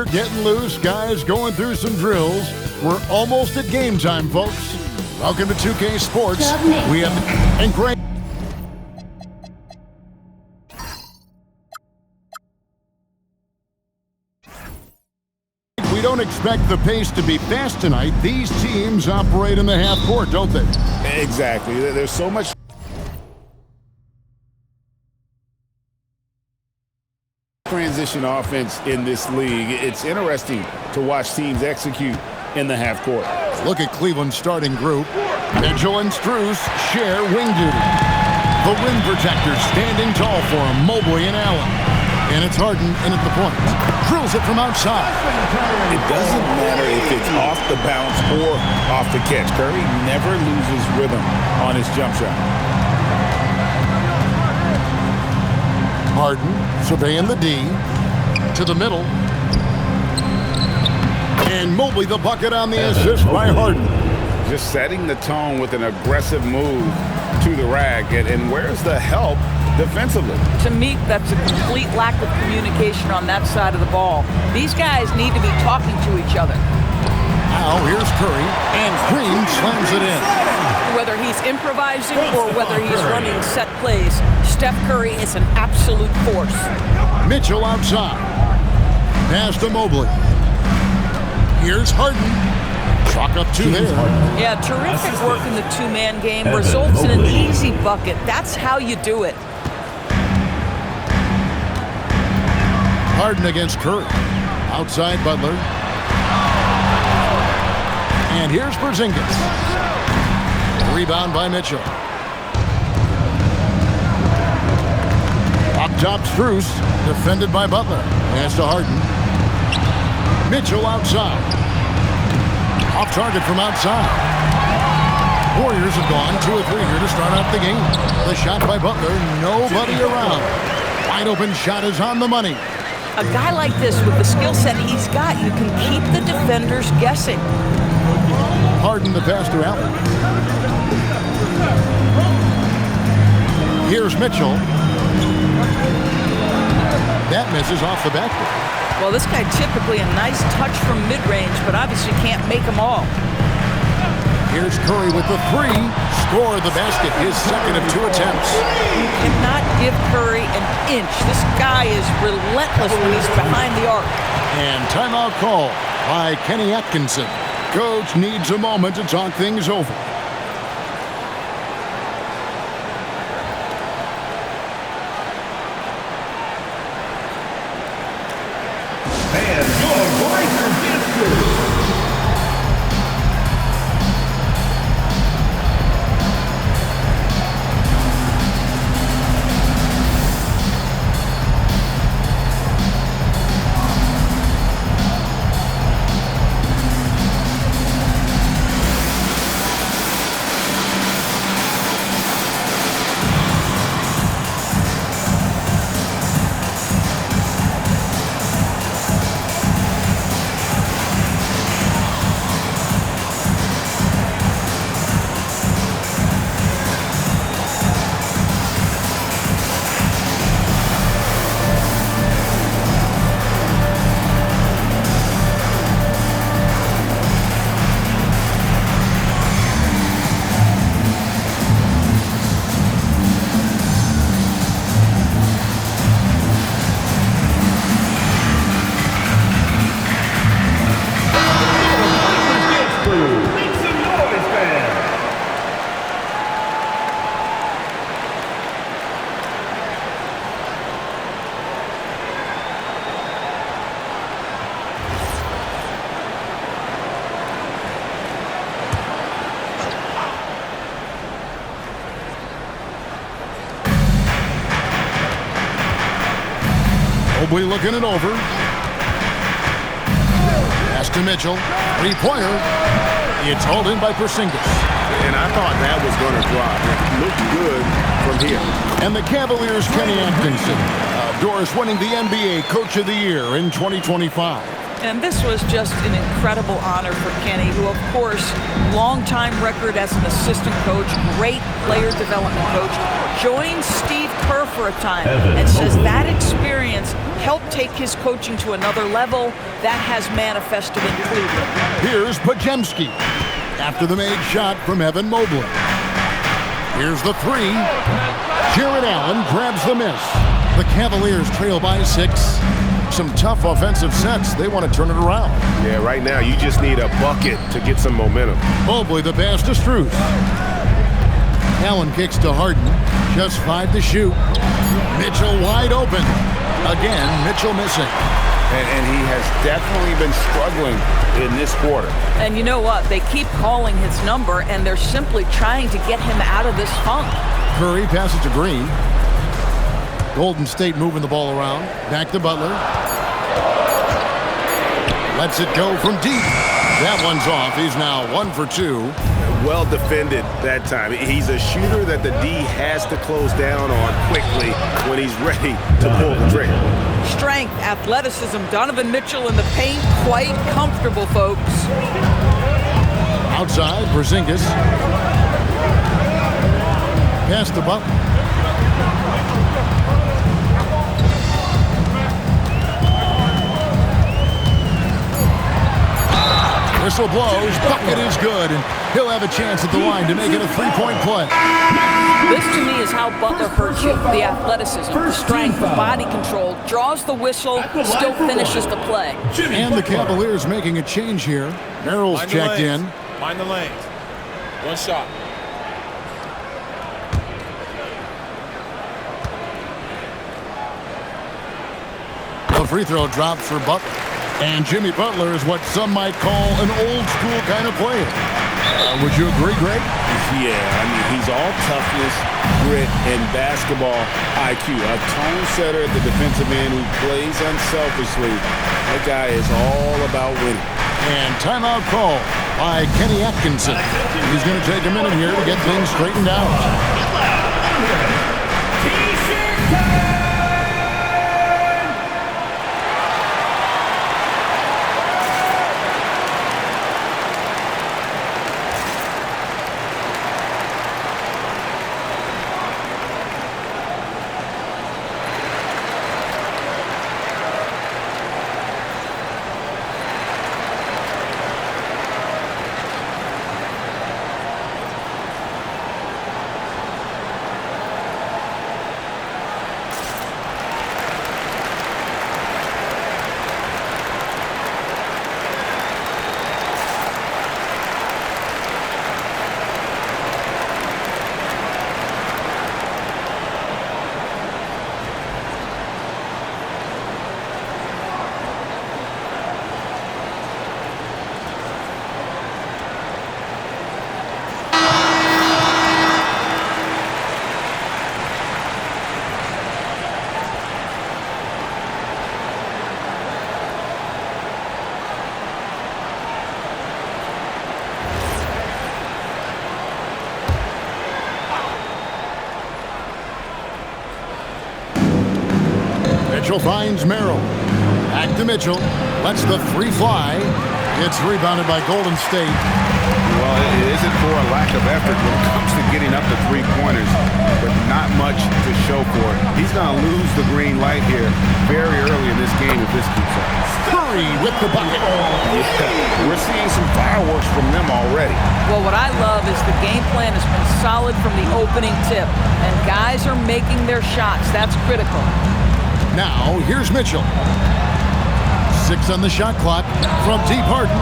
Pressure getting loose, guys going through some drills. We're almost at game time, folks. Welcome to 2K Sports. We have and great. We don't expect the pace to be fast tonight. These teams operate in the half court, don't they? Exactly. There's so much transition offense in this league. It's interesting to watch teams execute in the half court. Look at Cleveland's starting group. Mitchell and Strus share wing duty. The rim protectors standing tall for him, Mobley and Allen. And it's Harden in at the point. Drills it from outside. It doesn't matter if it's off the bounce or off the catch. Curry never loses rhythm on his jump shot. Harden surveying the D. To the middle. And Mobley the bucket on the assist by Harden. Just setting the tone with an aggressive move to the rack. And where's the help defensively? To me, that's a complete lack of communication on that side of the ball. These guys need to be talking to each other. Now here's Curry, and Green slams it in. Whether he's improvising or whether he's running set plays, Steph Curry is an absolute force. Mitchell outside. Pass to Mobley. Here's Harden. Chalk up two there. Yeah, terrific work in the two-man game. Results in an easy bucket. That's how you do it. Harden against Curry. Outside Butler. And here's Porzingis. Rebound by Mitchell. Up top Strus. Defended by Butler. Pass to Harden. Mitchell outside. Off target from outside. Warriors have gone 2 or 3 here to start out the game. The shot by Butler. Nobody around. Wide open shot is on the money. A guy like this with the skill set he's got, you can keep the defenders guessing. Harden the pass to Allen. Here's Mitchell. That misses off the backboard. Well, this guy typically a nice touch from mid-range, but obviously can't make them all. Here's Curry with the 3. Score the basket, his second of 2 attempts. You cannot give Curry an inch. This guy is relentless when he's behind the arc. And timeout call by Kenny Atkinson. Coach needs a moment to talk things over. Mobley looking it over. Pass to Mitchell. 3-pointer. It's hauled in by Porzingis. And I thought that was going to drop. It looked good from here. And the Cavaliers' Kenny Atkinson. Doris winning the NBA Coach of the Year in 2025. And this was just an incredible honor for Kenny, who, of course, long-time record as an assistant coach, great player development coach, joined Steve Kerr for a time and says that experience helped take his coaching to another level. That has manifested in Cleveland. Here's Podziemski after the made shot from Evan Mobley. Here's the three. Jared Allen grabs the miss. The Cavaliers trail by 6. Some tough offensive sets. They want to turn it around. Yeah, right now you just need a bucket to get some momentum. Mobley the pass to Strus. Allen kicks to Harden. Just 5 to shoot. Mitchell wide open. Again, Mitchell missing. And he has definitely been struggling in this quarter. And you know what? They keep calling his number, and they're simply trying to get him out of this funk. Curry passes to Green. Golden State moving the ball around. Back to Butler. Lets it go from deep. That one's off. He's now 1 for 2. Well defended that time. He's a shooter that the D has to close down on quickly when he's ready to pull the trigger. Strength, athleticism, Donovan Mitchell in the paint, quite comfortable, folks. Outside, Porzingis. Pass to Butler. Whistle blows, bucket is good, and he'll have a chance at the line to make it a 3-point play. This, to me, is how Butler hurts you. The athleticism, the strength, the body control, draws the whistle, still finishes the play. And the Cavaliers making a change here. Merrill's checked in. Mind the lanes. One shot. The free throw drops for Butler. And Jimmy Butler is what some might call an old-school kind of player. Would you agree, Greg? Yeah, I mean, he's all toughness, grit, and basketball IQ. A tone setter at the defensive end who plays unselfishly. That guy is all about winning. And timeout call by Kenny Atkinson. He's going to take a minute here to get things straightened out. Mitchell finds Merrill. Back to Mitchell. Lets the three fly. It's rebounded by Golden State. Well, it isn't for a lack of effort when it comes to getting up to three-pointers, but not much to show for it. He's going to lose the green light here very early in this game if this keeps up. Curry with the bucket. Yeah, we're seeing some fireworks from them already. Well, what I love is the game plan has been solid from the opening tip, and guys are making their shots. That's critical. Now, here's Mitchell. 6 on the shot clock from deep Harden.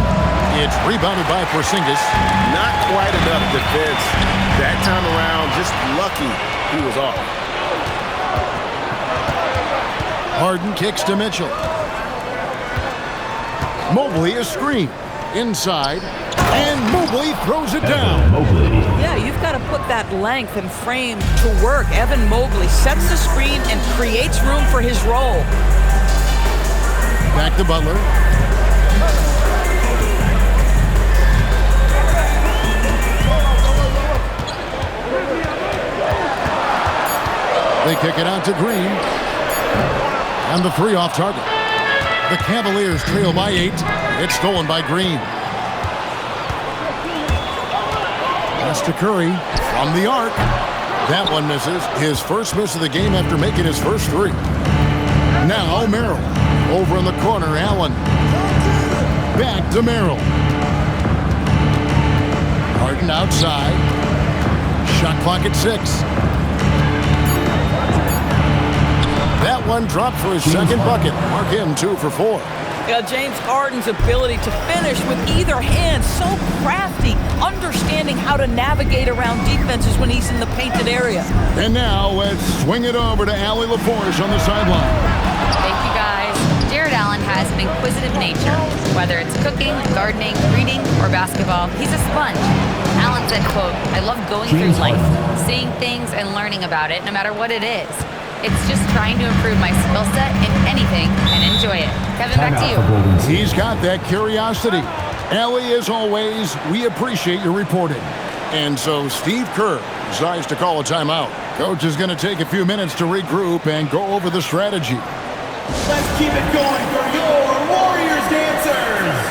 It's rebounded by Porzingis. Not quite enough defense that time around. Just lucky he was off. Harden kicks to Mitchell. Mobley a screen. Inside. And Mobley throws it down. Yeah, you've got to put that length and frame to work. Evan Mobley sets the screen and creates room for his role. Back to Butler. They kick it out to Green. And the three off target. The Cavaliers trail by 8. It's stolen by Green. Pass to Curry from the arc. That one misses. His first miss of the game after making his first 3. Now Merrill. Over in the corner, Allen. Back to Merrill. Harden outside. Shot clock at 6. That one dropped for his second bucket. Mark him 2 for 4. Yeah, James Harden's ability to finish with either hand, so crafty, understanding how to navigate around defenses when he's in the painted area. And now let's swing it over to Allie LaForge on the sideline. Thank you, guys. Jarrett Allen has an inquisitive nature. Whether it's cooking, gardening, reading, or basketball, he's a sponge. Allen said, quote, "I love going through life, seeing things and learning about it, no matter what it is. It's just trying to improve my skill set in anything and enjoy it." Kevin, back to you. He's got that curiosity. Allie, as always, we appreciate your reporting. And so Steve Kerr decides to call a timeout. Coach is going to take a few minutes to regroup and go over the strategy. Let's keep it going for your Warriors dancers.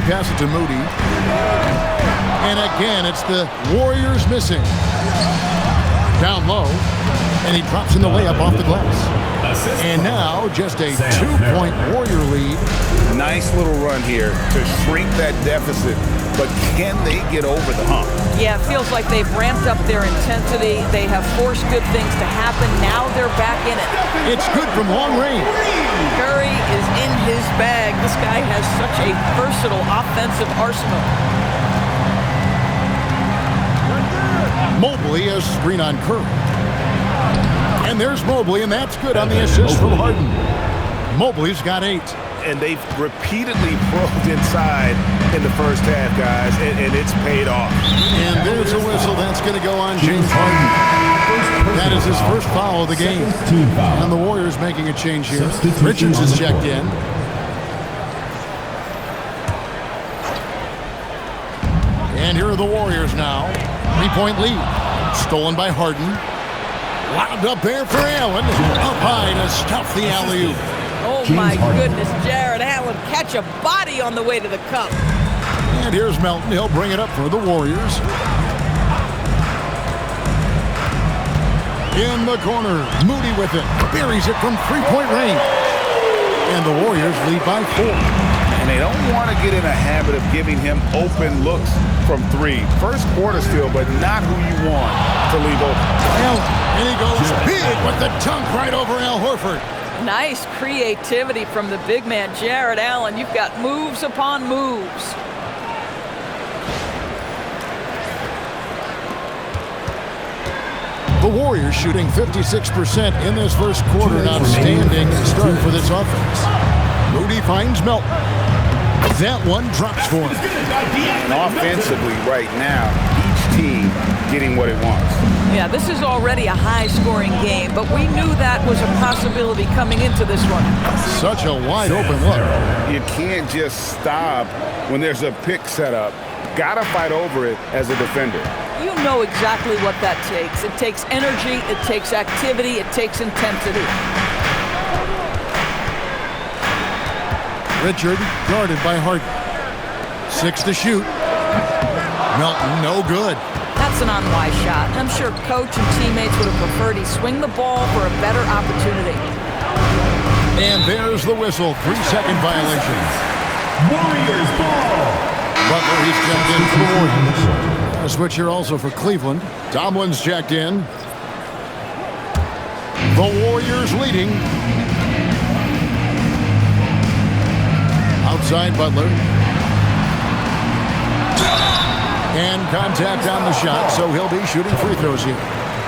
Pass it to Moody. And again, it's the Warriors missing. Down low. And he drops in the layup off the glass. And now just a 2-point Warrior lead. Nice little run here to shrink that deficit. But can they get over the hump? Yeah, it feels like they've ramped up their intensity. They have forced good things to happen. Now they're back in it. It's good from long range. Curry is in his bag. This guy has such a versatile offensive arsenal. Mobley a screen on Curry. And there's Mobley, and that's good on the assist from Harden. Mobley's got 8. And they've repeatedly probed inside in the first half, guys, and it's paid off. And there's a whistle. That's going to go on James Harden. That is his first foul of the game. And the Warriors making a change here. Richards is checked in. And here are the Warriors now. 3-point lead. Stolen by Harden. Lobbed up there for Allen. Up high to stuff the alley-oop. Oh, my goodness, Jarrett Allen catch a body on the way to the cup. And here's Melton. He'll bring it up for the Warriors. In the corner, Moody with it. Buries it from 3-point range. And the Warriors lead by 4. And they don't want to get in a habit of giving him open looks from 3. First quarter still, but not who you want to leave open. Allen, and he goes big with the dunk right over Al Horford. Nice creativity from the big man, Jarrett Allen. You've got moves upon moves. The Warriors shooting 56% in this first quarter. An outstanding start for this offense. Moody finds Melton. That one drops for him. And offensively right now, each team getting what it wants. Yeah, this is already a high-scoring game, but we knew that was a possibility coming into this one. Such a wide-open look. You can't just stop when there's a pick set up. got to fight over it as a defender. You know exactly what that takes. It takes energy, it takes activity, it takes intensity. Richard guarded by Harden. 6 to shoot. Melton, no good. That's an unwise shot. I'm sure coach and teammates would have preferred he swing the ball for a better opportunity. And there's the whistle. 3-second violation. Warriors ball. Butler, he's checked in for the Warriors. A switch here also for Cleveland. Tomlin's checked in. The Warriors leading. Outside Butler. And contact on the shot, so he'll be shooting free throws here.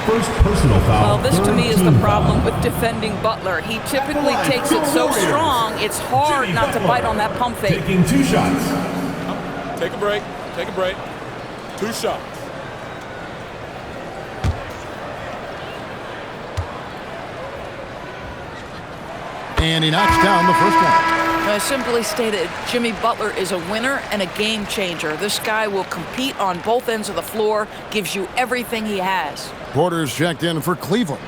First personal foul. Well, this to me is the problem with defending Butler. He typically takes it so strong, it's hard not to bite on that pump fake. Taking 2 shots. Take a break. Take a break. 2 shots. And he knocks down the first one. Simply stated, Jimmy Butler is a winner and a game changer. This guy will compete on both ends of the floor, gives you everything he has. Porter's checked in for Cleveland.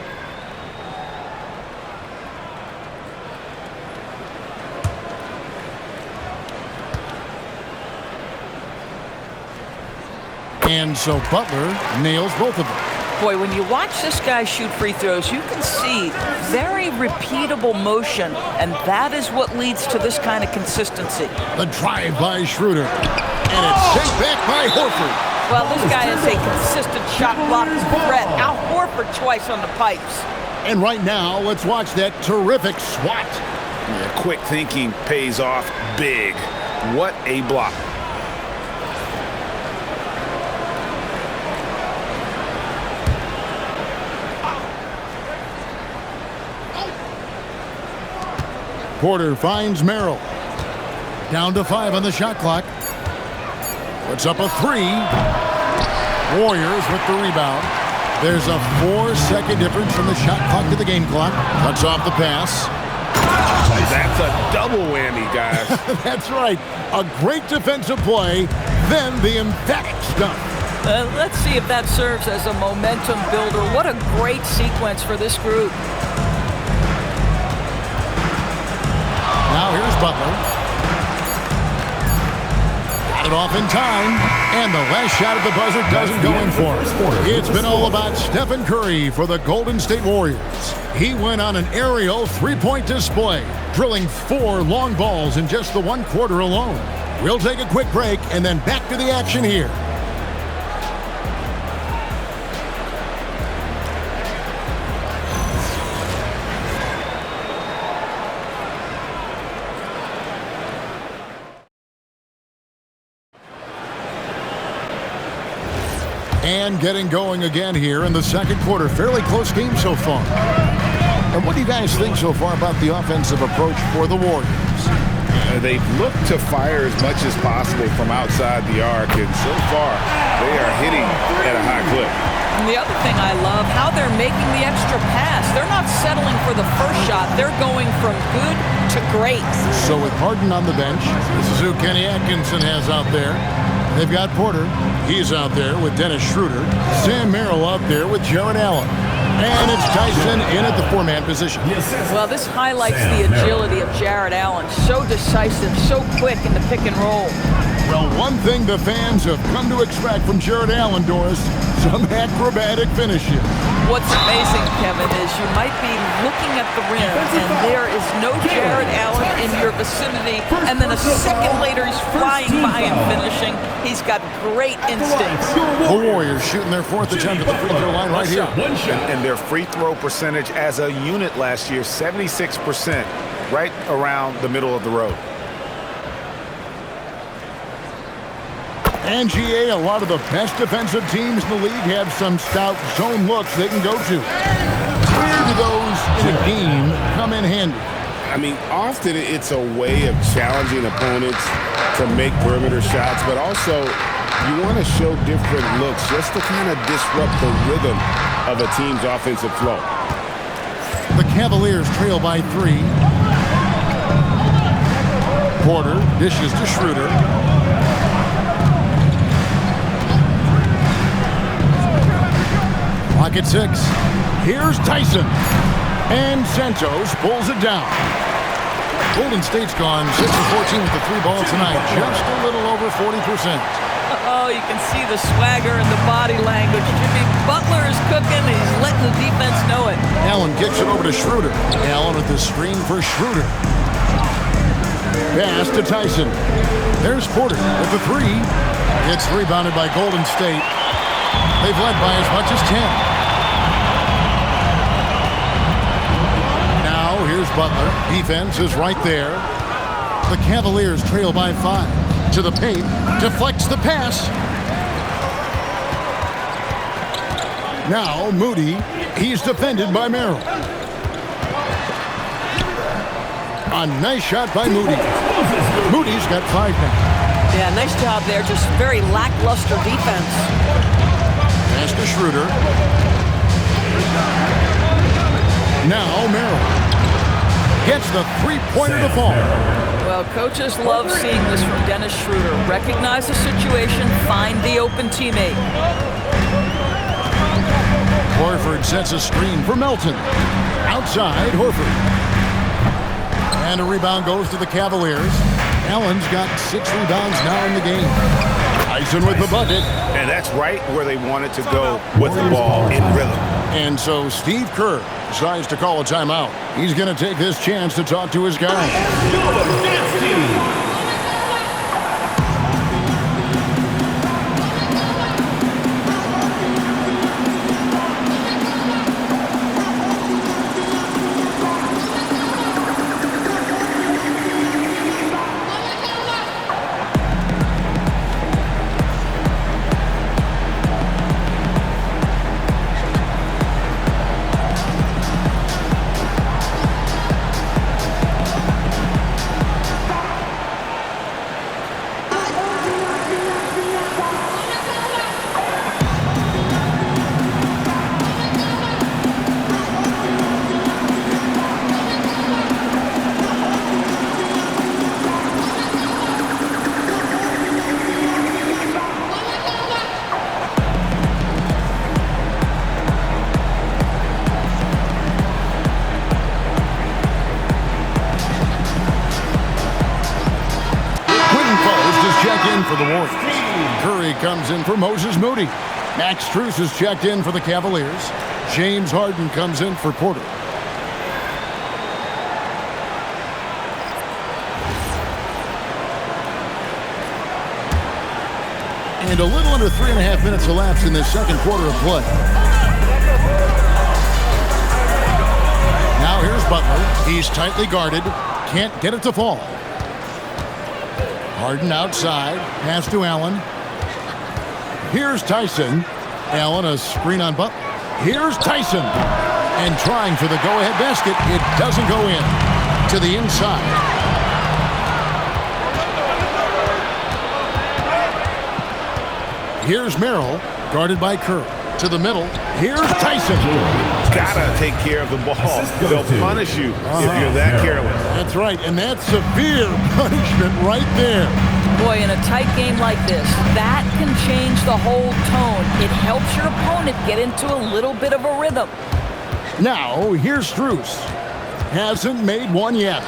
And so Butler nails both of them. Boy, when you watch this guy shoot free throws, you can see very repeatable motion, and that is what leads to this kind of consistency. The drive by Schroeder. And it's sent back by Horford. Well, this guy is a consistent shot blocking threat. Al Horford twice on the pipes. And right now, let's watch that terrific swat. Yeah, quick thinking pays off big. What a block. Porter finds Merrill. Down to 5 on the shot clock. Puts up a 3. Warriors with the rebound. There's a 4-second difference from the shot clock to the game clock. Cuts off the pass. That's a double whammy, guys. That's right. A great defensive play, then the emphatic stuff. Let's see if that serves as a momentum builder. What a great sequence for this group. Now here's Butler. Got it off in time. And the last shot of the buzzer doesn't go in for it. It's been all about Stephen Curry for the Golden State Warriors. He went on an aerial 3-point display, drilling 4 long balls in just the 1 quarter alone. We'll take a quick break and then back to the action here. And getting going again here in the second quarter. Fairly close game so far. And what do you guys think so far about the offensive approach for the Warriors? They've looked to fire as much as possible from outside the arc, and so far they are hitting at a high clip. And the other thing I love, how they're making the extra pass. They're not settling for the first shot. They're going from good to great. So with Harden on the bench, this is who Kenny Atkinson has out there. They've got Porter. He's out there with Dennis Schroeder. Sam Merrill out there with Jared Allen. And it's Tyson in at the 4-man position. Well, this highlights the agility of Jared Allen. So decisive, so quick in the pick and roll. Well, one thing the fans have come to expect from Jared Allen, Doris, some acrobatic finishes. What's amazing, Kevin, is you might be looking at the rim and there is no Jared Allen in your vicinity, and then a second later he's flying by and finishing. He's got great instincts. The Warriors shooting their 4th attempt at the free throw line right here. And their free throw percentage as a unit last year, 76%, right around the middle of the road. And GA, a lot of the best defensive teams in the league have some stout zone looks they can go to. Where do those in a game come in handy? I mean, often it's a way of challenging opponents to make perimeter shots, but also you want to show different looks just to kind of disrupt the rhythm of a team's offensive flow. The Cavaliers trail by 3. Porter dishes to Schroeder. Clock at 6. Here's Tyson. And Santos pulls it down. Golden State's gone 6 of 14 with the 3 ball tonight. Just a little over 40%. Oh, you can see the swagger and the body language. Jimmy Butler is cooking, and he's letting the defense know it. Allen kicks it over to Schroeder. Allen with the screen for Schroeder. Pass to Tyson. There's Porter with the 3. It's rebounded by Golden State. They've led by as much as 10. Now here's Butler. Defense is right there. The Cavaliers trail by 5. To the paint. Deflects the pass. Now Moody. He's defended by Merrill. A nice shot by Moody. Moody's got 5 now. Yeah, nice job there. Just very lackluster defense. Pass to Schroeder. Now Merrill. Gets the 3-pointer to fall. Well, coaches love seeing this from Dennis Schroeder. Recognize the situation, find the open teammate. Horford sets a screen for Melton. Outside, Horford. And a rebound goes to the Cavaliers. Allen's got 6 rebounds now in the game. Tyson with the bucket. And that's right where they wanted to go with the ball in rhythm. And so Steve Kerr decides to call a timeout. He's going to take this chance to talk to his guys. For the Warriors. Curry comes in for Moses Moody. Max Strus is checked in for the Cavaliers. James Harden comes in for Porter. And a little under 3.5 minutes elapsed in this second quarter of play. Now here's Butler. He's tightly guarded. Can't get it to fall. Harden outside. Pass to Allen. Here's Tyson. Allen, a screen on Butler. Here's Tyson. And trying for the go-ahead basket. It doesn't go in. To the inside. Here's Merrill. Guarded by Kerr. To the middle. Here's Tyson. Gotta take care of the ball. They'll punish you if you're that careless. That's right, and that's severe punishment right there. Boy, in a tight game like this, that can change the whole tone. It helps your opponent get into a little bit of a rhythm. Now, here's Strus. Hasn't made one yet.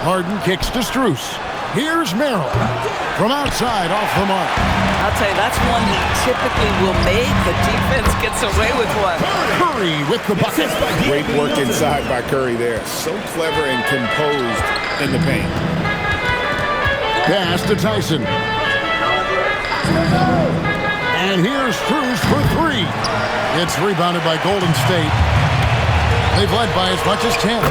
Harden kicks to Strus. Here's Merrill. From outside, off the mark. I'll tell you, that's one he typically will make. The defense gets away with one. Curry with the bucket. Great work inside by Curry there. So clever and composed in the paint. Pass to Tyson. And here's Strus for 3. It's rebounded by Golden State. They've led by as much as 10.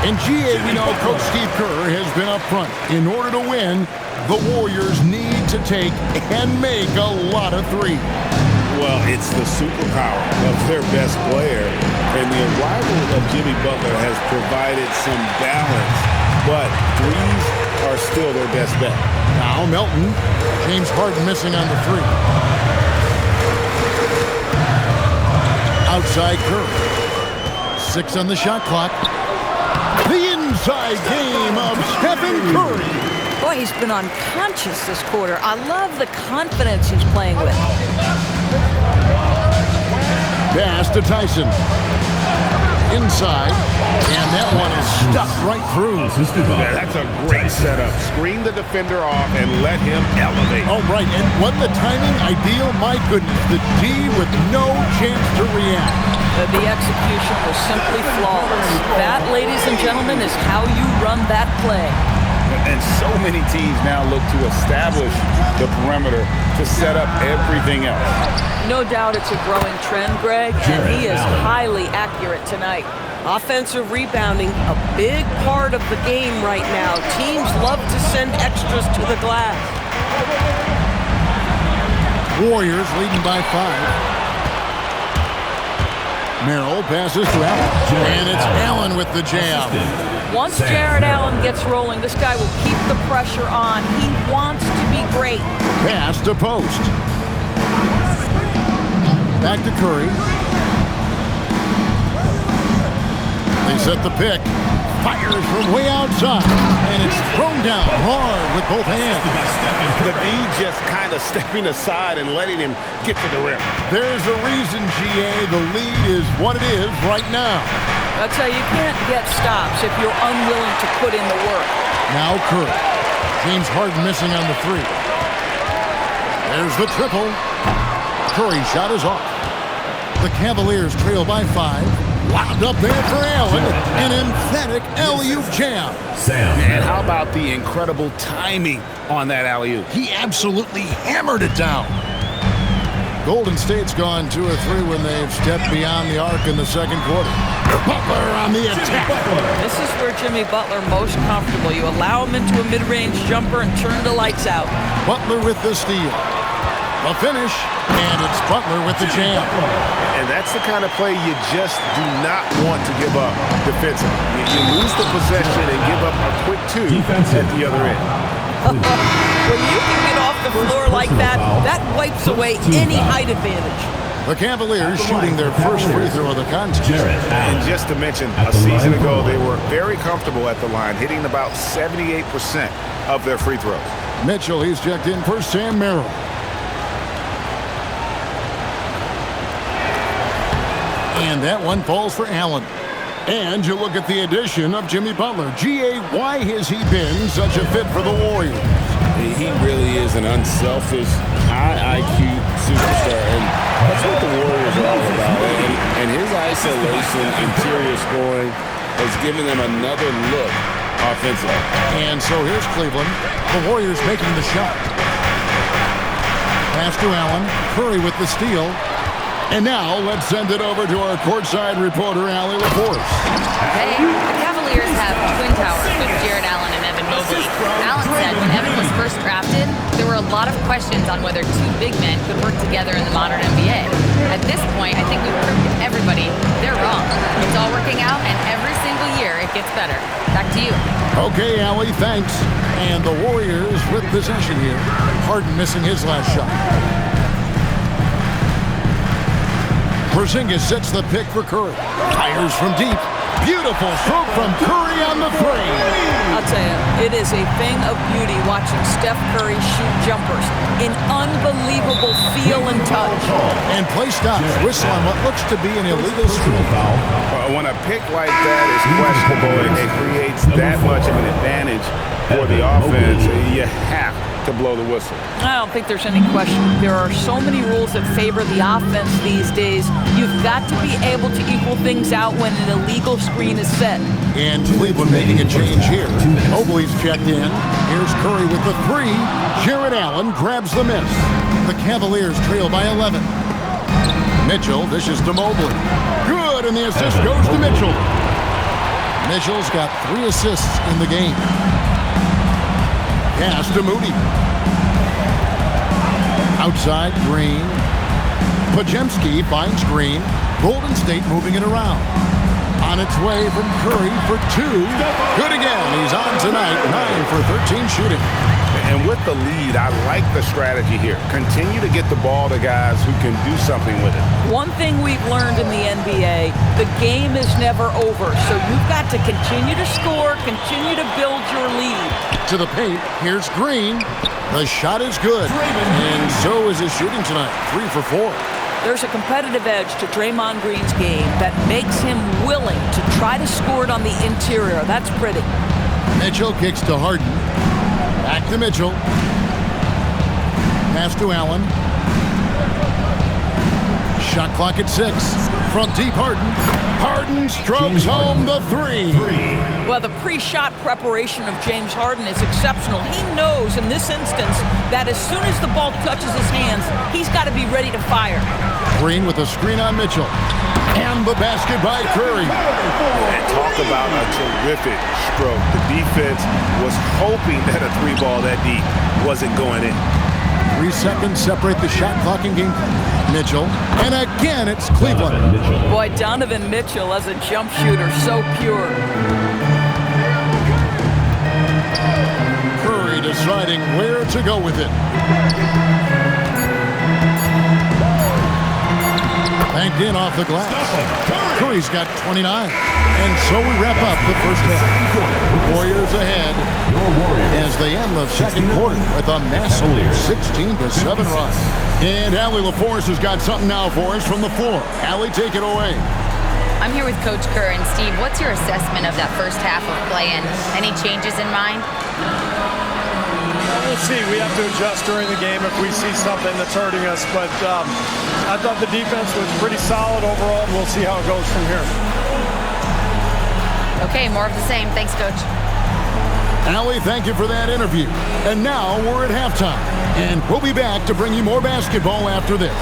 In GA, we know Coach Steve Kerr has been up front. In order to win, the Warriors need to take and make a lot of threes. Well, it's the superpower of their best player. And the arrival of Jimmy Butler has provided some balance. But threes are still their best bet. Now Melton. James Harden missing on the 3. Outside Curry. 6 on the shot clock. The inside game of Stephen Curry. Boy, he's been unconscious this quarter. I love the confidence he's playing with. to Tyson. Inside, and that one is stuck right through. Yeah, that's a great setup. Screen the defender off and let him elevate. Oh, right, and wasn't the timing ideal? My goodness, the D with no chance to react. The execution was simply flawless. That, ladies and gentlemen, is how you run that play. And so many teams now look to establish the perimeter to set up everything else. No doubt it's a growing trend, Greg, and he is highly accurate tonight. Offensive rebounding, a big part of the game right now. Teams love to send extras to the glass. Warriors leading by 5. Merrill passes to Allen, and it's Allen with the jam. Once Jared Allen gets rolling, this guy will keep the pressure on. He wants to be great. Pass to post. Back to Curry. They set the pick. Fires from way outside, and it's thrown down hard with both hands. The D just kind of stepping aside and letting him get to the rim. There's a reason, GA, the lead is what it is right now. I'll tell you, you can't get stops if you're unwilling to put in the work. Now Curry. James Harden missing on the 3. There's the triple. Curry's shot is off. The Cavaliers trail by 5. Lobbed up there for Allen. An emphatic alley-oop jam. And how about the incredible timing on that alley-oop? He absolutely hammered it down. Golden State's gone 2 or 3 when they've stepped beyond the arc in the second quarter. Butler on the attack. This is where Jimmy Butler most comfortable. You allow him into a mid-range jumper and turn the lights out. Butler with the steal. A finish, and it's Butler with the jam. And that's the kind of play you just do not want to give up defensively. You lose the possession and give up a quick 2 at the other end. When you can get off the floor like that, that wipes away any height advantage. The Cavaliers shooting their first free throw of the contest. And just to mention, a season ago, they were very comfortable at the line, hitting about 78% of their free throws. Mitchell, he's checked in for Sam Merrill. And that one falls for Allen. And you look at the addition of Jimmy Butler. GA, why has he been such a fit for the Warriors? He really is an unselfish, high IQ superstar, and that's what the Warriors are all about. And his isolation, interior scoring has given them another look offensively. And so here's Cleveland. The Warriors making the shot. Pass to Allen. Curry with the steal. And now, let's send it over to our courtside reporter, Allie LaForce. Hey, the Cavaliers have twin towers with Jared Allen and Evan Mobley. Allen said when Evan was first drafted, there were a lot of questions on whether 2 big men could work together in the modern NBA. At this point, I think we've proved to everybody they're wrong. It's all working out, and every single year it gets better. Back to you. Okay, Allie, thanks. And the Warriors with possession here. Harden missing his last shot. Porzingis sets the pick for Curry. Fires from deep. Beautiful stroke from Curry on the 3. I'll tell you, it is a thing of beauty watching Steph Curry shoot jumpers. An unbelievable feel and touch. And play stops. Whistle on what looks to be an illegal screen foul. When a pick like that is questionable and it creates that much of an advantage for the offense, you have to blow the whistle. I don't think there's any question. There are so many rules that favor the offense these days. You've got to be able to equal things out when an illegal screen is set. And Cleveland making a change here. Mobley's checked in. Here's Curry with the 3. Jared Allen grabs the miss. The Cavaliers trail by 11. Mitchell dishes to Mobley. Good, and the assist goes to Mitchell. Mitchell's got 3 assists in the game. Pass to Moody. Outside, Green. Podziemski finds Green. Golden State moving it around. On its way from Curry for 2. Good again. He's on tonight. 9 for 13 shooting. And with the lead, I like the strategy here. Continue to get the ball to guys who can do something with it. One thing we've learned in the NBA, the game is never over. So you've got to continue to score, continue to build your lead. To the paint, here's Green. The shot is good. And so is his shooting tonight. 3 for 4. There's a competitive edge to Draymond Green's game that makes him willing to try to score it on the interior. That's pretty. Mitchell kicks to Harden. Back to Mitchell. Pass to Allen. Shot clock at 6. From deep, Harden. Harden strokes home the 3. Well, the pre-shot preparation of James Harden is exceptional. He knows in this instance that as soon as the ball touches his hands, he's got to be ready to fire. Green with a screen on Mitchell. And the basket by Curry. And talk about a terrific stroke. The defense was hoping that a 3-ball that deep wasn't going in. 3 seconds separate the shot clock and game. Mitchell. And again, it's Cleveland. Boy, Donovan Mitchell as a jump shooter, so pure. Curry deciding where to go with it. Banked in off the glass. Curry's got 29. And so we wrap up the first half. Warriors ahead as they end the second quarter with a massive 16-7 run. And Allie LaForce has got something now for us from the floor. Allie, take it away. I'm here with Coach Kerr. And Steve, what's your assessment of that first half of play and any changes in mind? We'll see. We have to adjust during the game if we see something that's hurting us. But I thought the defense was pretty solid overall. We'll see how it goes from here. Okay, more of the same. Thanks, Coach. Allie, thank you for that interview. And now we're at halftime. And we'll be back to bring you more basketball after this.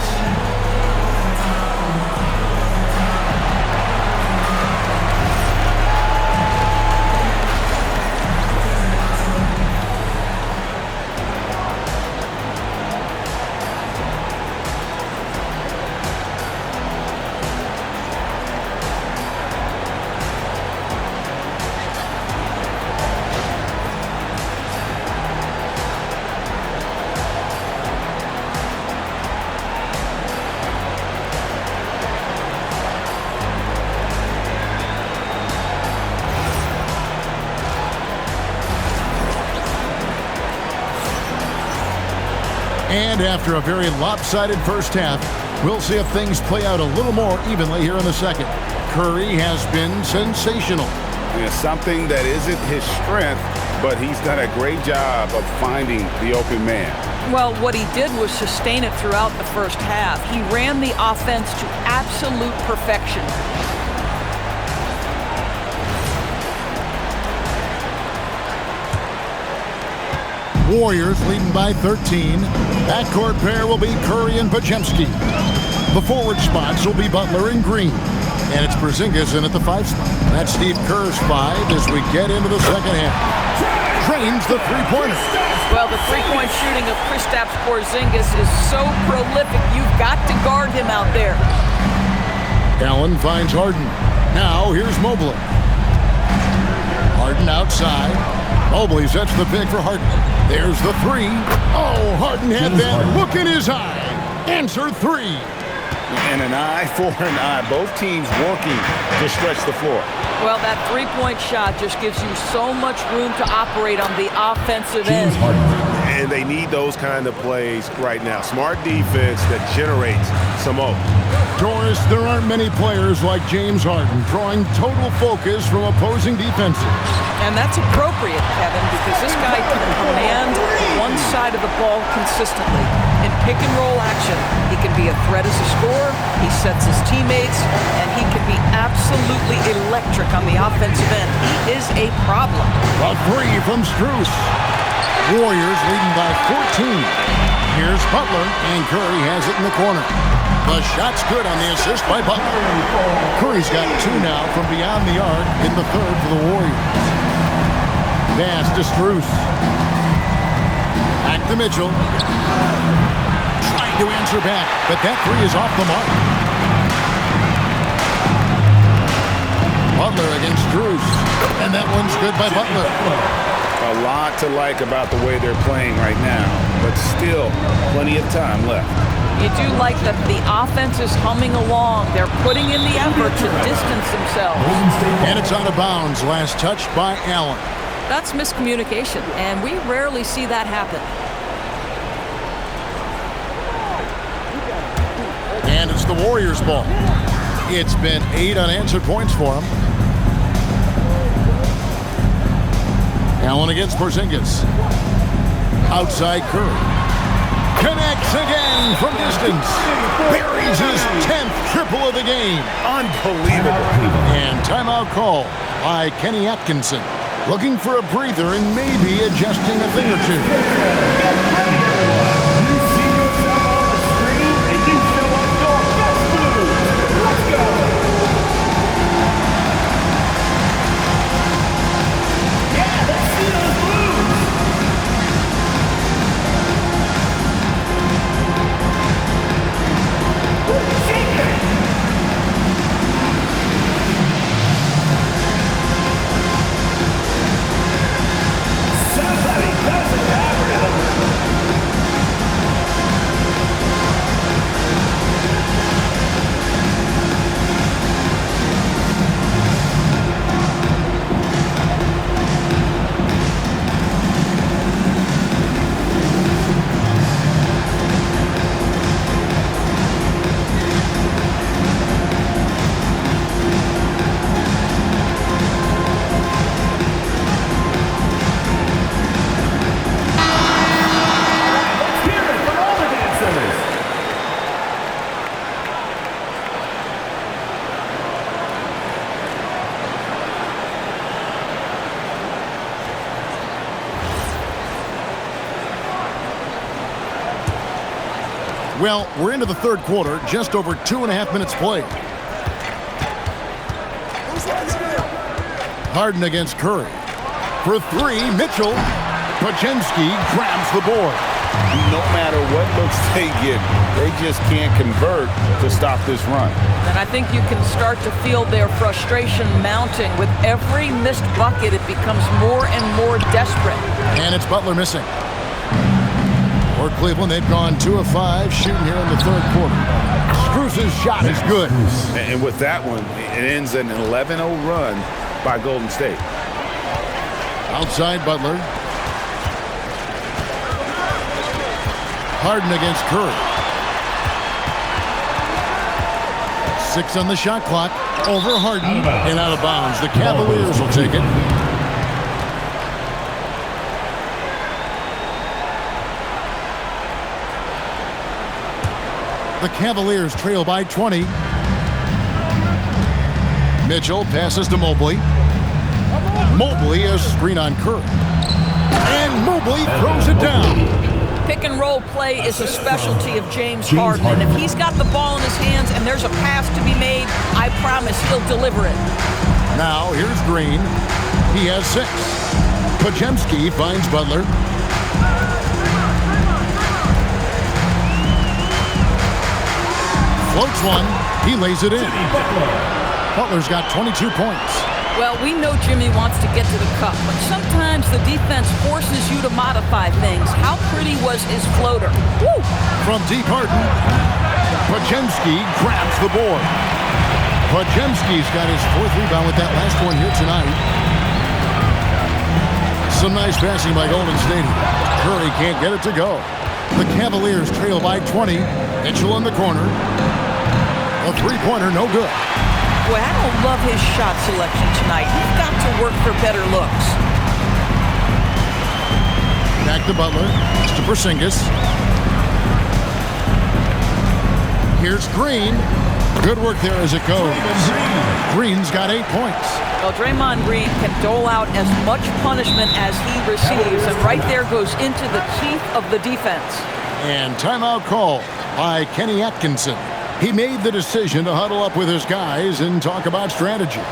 And after a very lopsided first half, we'll see if things play out a little more evenly here in the second. Curry has been sensational. Yeah, something that isn't his strength, but he's done a great job of finding the open man. Well, what he did was sustain it throughout the first half. He ran the offense to absolute perfection. Warriors leading by 13. Backcourt pair will be Curry and Podziemski. The forward spots will be Butler and Green. And it's Porzingis in at the 5 spot. That's Steve Kerr's 5 as we get into the second half. Drains the three-pointer. Well, the three-point shooting of Kristaps Porzingis is so prolific. You've got to guard him out there. Allen finds Harden. Now here's Mobley. Harden outside. Mobley sets the pick for Harden. There's the 3. Oh, Harden had that look in his eye. Answer 3. And an eye for an eye. Both teams working to stretch the floor. Well, that three-point shot just gives you so much room to operate on the offensive end. And they need those kind of plays right now. Smart defense that generates some open. Doris, there aren't many players like James Harden drawing total focus from opposing defenses. And that's appropriate, Kevin, because this guy can command one side of the ball consistently. In pick-and-roll action, he can be a threat as a scorer, he sets his teammates, and he can be absolutely electric on the offensive end. He is a problem. A 3 from Strus. Warriors leading by 14. Here's Butler, and Curry has it in the corner. The shot's good on the assist by Butler. Curry's got 2 now from beyond the arc in the third for the Warriors. Pass to Strus. Back to Mitchell. Trying to answer back, but that 3 is off the mark. Butler against Strus. And that one's good by Butler. A lot to like about the way they're playing right now, but still plenty of time left. You do like that the offense is humming along. They're putting in the effort to distance themselves. And it's out of bounds. Last touch by Allen. That's miscommunication, and we rarely see that happen. And it's the Warriors' ball. It's been 8 unanswered points for them. Allen against Porzingis. Outside Curry. Connects again from distance. Buries his 10th triple of the game. Unbelievable. And timeout call by Kenny Atkinson. Looking for a breather and maybe adjusting a thing or two. You see yourself on the screen and you show us your best move. Let's go. Yeah, let's see those moves. Shake it. Somebody doesn't have rhythm. Let's hear it for all the dancers. Well, we're into the third quarter, just over 2.5 minutes played. Harden against Curry. For 3, Mitchell. Podziemski grabs the board. No matter what looks they get, they just can't convert to stop this run. And I think you can start to feel their frustration mounting. With every missed bucket, it becomes more and more desperate. And it's Butler missing. For Cleveland, they've gone 2 of 5 shooting here in the third quarter. Strus's shot is good. And with that one, it ends an 11-0 run by Golden State. Outside Butler. Harden against Curry. 6 on the shot clock. Over Harden and out of bounds. The Cavaliers will take it. The Cavaliers trail by 20. Mitchell passes to Mobley. Mobley a screen on Curry. And Mobley throws it down. Pick and roll play is a specialty of James Harden. And if he's got the ball in his hands and there's a pass to be made, I promise he'll deliver it. Now here's Green. He has 6. Podziemski finds Butler. Floats one. He lays it in. Butler's got 22 points. Well, we know Jimmy wants to get to the cup, but sometimes the defense forces you to modify things. How pretty was his floater? Woo! From deep Harden, Podziemski grabs the board. Podziemski's got his 4th rebound with that last one here tonight. Some nice passing by Golden State. Curry can't get it to go. The Cavaliers trail by 20. Mitchell in the corner. A 3-pointer, no good. Boy, I don't love his shot selection tonight. He's got to work for better looks. Back to Butler. To Porzingis. Here's Green. Good work there as it goes. Green's got 8 points. Well, Draymond Green can dole out as much punishment as he receives, and right there goes into the teeth of the defense. And timeout call by Kenny Atkinson. He made the decision to huddle up with his guys and talk about strategy.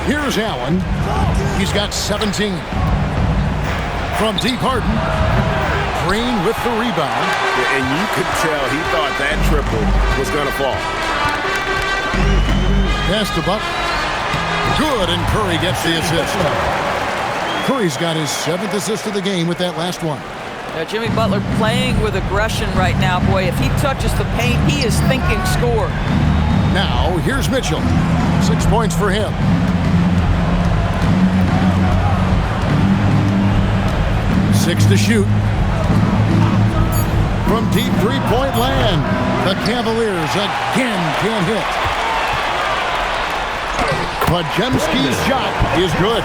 Here's Allen. He's got 17. From deep, Harden. Green with the rebound. And you could tell he thought that triple was going to fall. Pass to Butler. Good, and Curry gets the assist. Curry's got his 7th assist of the game with that last one. Jimmy Butler playing with aggression right now. Boy, if he touches the paint, he is thinking score. Now, here's Mitchell. 6 points for him. Six to shoot. From deep three-point land, the Cavaliers again can't hit. Podziemski's shot is good.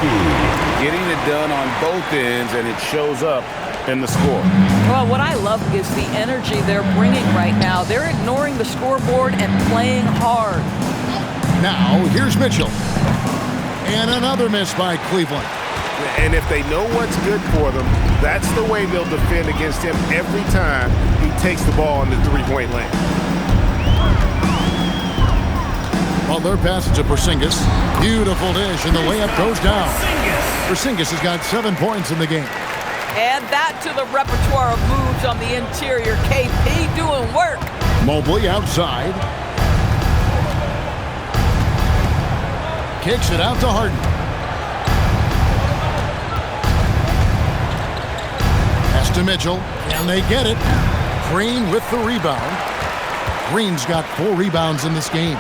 Getting it done on both ends, and it shows up in the score. Well, what I love is the energy they're bringing right now. They're ignoring the scoreboard and playing hard. Now, here's Mitchell. And another miss by Cleveland. And if they know what's good for them, that's the way they'll defend against him every time he takes the ball in the three-point lane. Butler passes to Porzingis. Beautiful dish, and the layup goes down. Porzingis has got 7 points in the game. Add that to the repertoire of moves on the interior. KP doing work. Mobley outside. Kicks it out to Harden. Pass to Mitchell, and they get it. Green with the rebound. Green's got 4 rebounds in this game.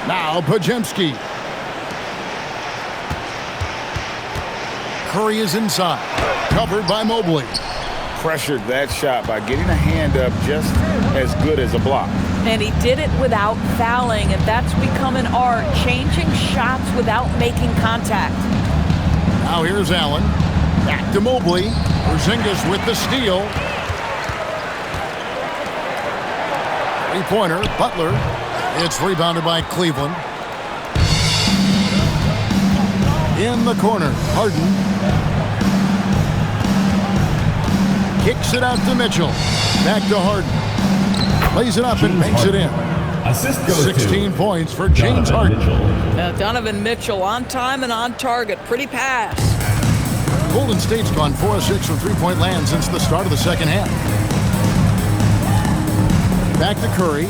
Now Podziemski. Curry is inside. Covered by Mobley. Pressured that shot by getting a hand up just as good as a block. And he did it without fouling, and that's become an art, changing shots without making contact. Now here's Allen. Back to Mobley. Porzingis with the steal. Three-pointer, Butler. It's rebounded by Cleveland. In the corner, Harden. Kicks it out to Mitchell. Back to Harden. Plays it up and banks it in. 16 points for James Harden. Donovan Mitchell on time and on target. Pretty pass. Golden State's gone 4 of 6 from three-point land since the start of the second half. Back to Curry.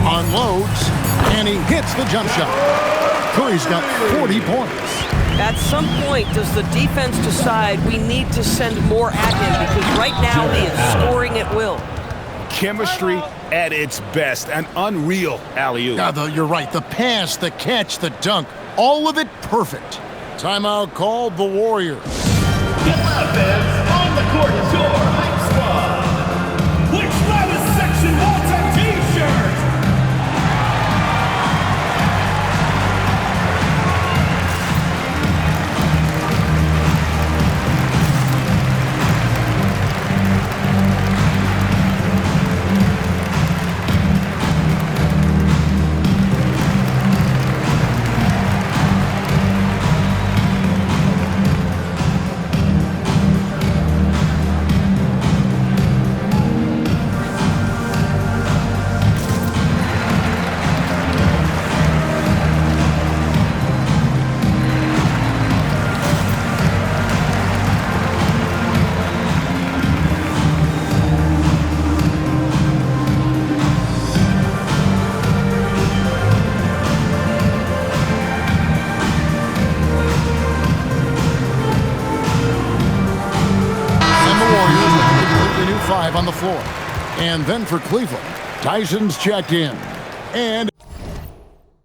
Unloads, and he hits the jump shot. Curry's got 40 points. At some point, does the defense decide we need to send more at him? Because right now he is scoring at will. Chemistry at its best. An unreal alley-oop. Yeah, you're right. The pass, the catch, the dunk, all of it perfect. Timeout called the Warriors. Get loud, fans. On the court is your hype squad. Which loudest section wants a t-shirt? On the floor. And then for Cleveland, Tyson's checked in. And